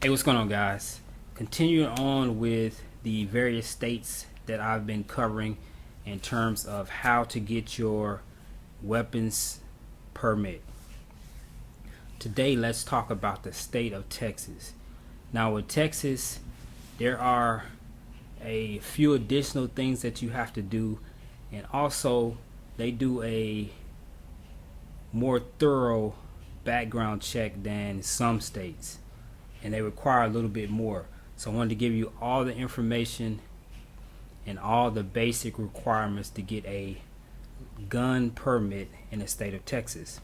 Hey, what's going on, guys? Continuing on with the various states that I've been covering in terms of how to get your weapons permit. Today, let's talk about the state of Texas. Now, with Texas, there are a few additional things that you have to do, and also they do a more thorough background check than some states, and they require a little bit more. So I wanted to give you all the information and all the basic requirements to get a gun permit in the state of Texas.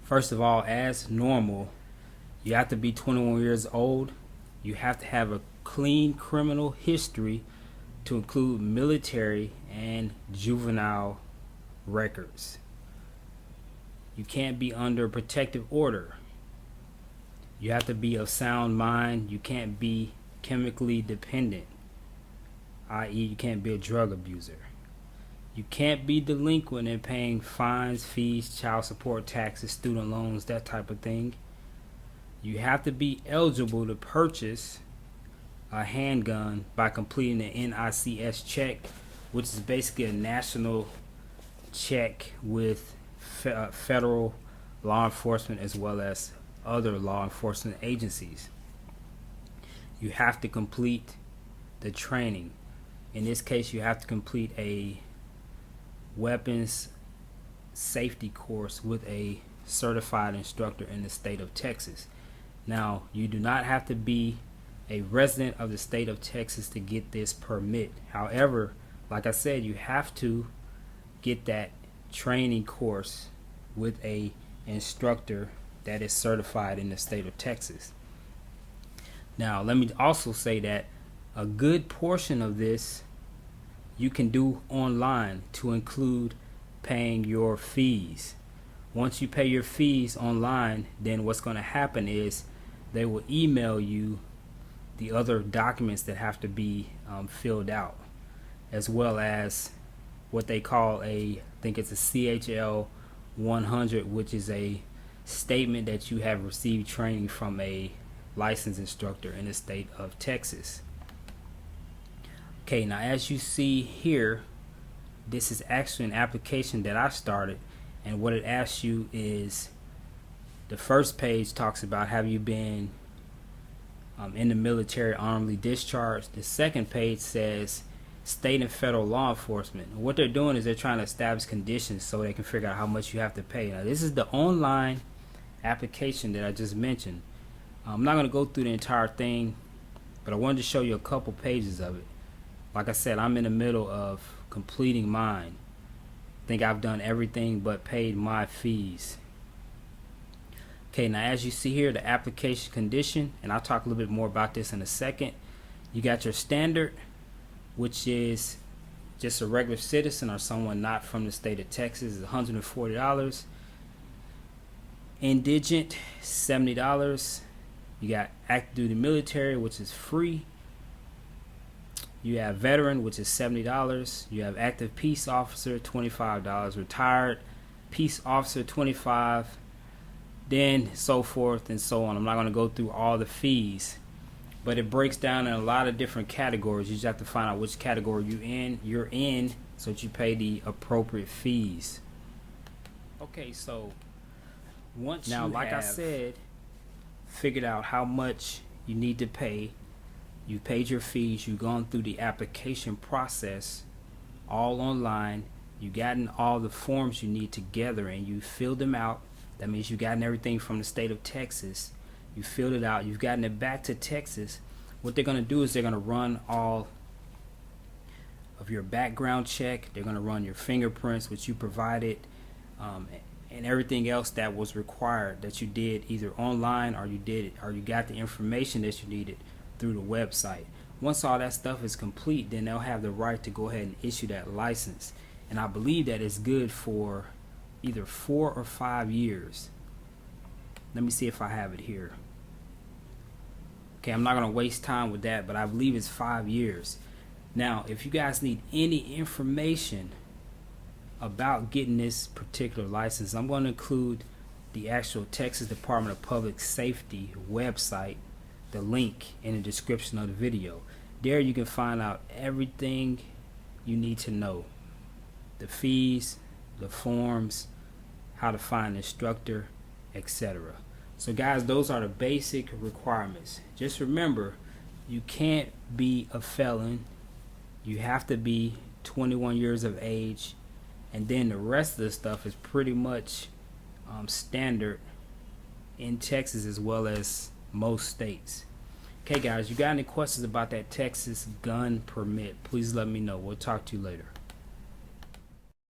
First of all, as normal, you have to be 21 years old. You have to have a clean criminal history to include military and juvenile records. You can't be under protective order. You have to be of sound mind. You can't be chemically dependent, i.e., you can't be a drug abuser. You can't be delinquent in paying fines, fees, child support, taxes, student loans, that type of thing. You have to be eligible to purchase a handgun by completing the NICS check, which is basically a national check with federal law enforcement as well as other law enforcement agencies. You have to complete the training. In this case, you have to complete a weapons safety course with a certified instructor in the state of Texas. Now, you do not have to be a resident of the state of Texas to get this permit. However, like I said, you have to get that training course with a instructor that is certified in the state of Texas. Now, let me also say that a good portion of this you can do online, to include paying your fees. Once you pay your fees online, then what's going to happen is they will email you the other documents that have to be filled out, as well as what they call I think it's a CHL 100, which is a statement that you have received training from a licensed instructor in the state of Texas. Okay, now as you see here, this is actually an application that I started, and what it asks you is, the first page talks about, have you been in the military, honorably discharged. The second page says state and federal law enforcement. And what they're doing is they're trying to establish conditions so they can figure out how much you have to pay. Now, this is the online application that I just mentioned. I'm not going to go through the entire thing, but I wanted to show you a couple pages of it. Like I said, I'm in the middle of completing mine. I think I've done everything but paid my fees. Okay, now as you see here, the application condition, and I'll talk a little bit more about this in a second. You got your standard, which is just a regular citizen or someone not from the state of Texas, is $140. Indigent, $70. You got active duty military, which is free. You have veteran, which is $70. You have active peace officer, $25. Retired peace officer, $25. Then so forth and so on. I'm not going to go through all the fees, but it breaks down in a lot of different categories. You just have to find out which category you're in so that you pay the appropriate fees. Okay, so once now, like I said, figured out how much you need to pay, you paid your fees, you've gone through the application process all online, you've gotten all the forms you need together and you filled them out. That means you've gotten everything from the state of Texas. You filled it out. You've gotten it back to Texas. What they're going to do is they're going to run all of your background check. They're going to run your fingerprints, which you provided, and everything else that was required that you did either online or you got the information that you needed through the website. Once all that stuff is complete, then they'll have the right to go ahead and issue that license. And I believe that it's good for either 4 or 5 years. Let me see if I have it here. Okay, I'm not going to waste time with that, but I believe it's 5 years. Now, if you guys need any information about getting this particular license, I'm going to include the actual Texas Department of Public Safety website the link in the description of the video. There you can find out everything you need to know: the fees, the forms, how to find an instructor, etc. So guys, those are the basic requirements. Just remember, you can't be a felon. You have to be 21 years of age, and then the rest of the stuff is pretty much standard in Texas as well as most states. Okay guys, you got any questions about that Texas gun permit, please let me know. We'll talk to you later.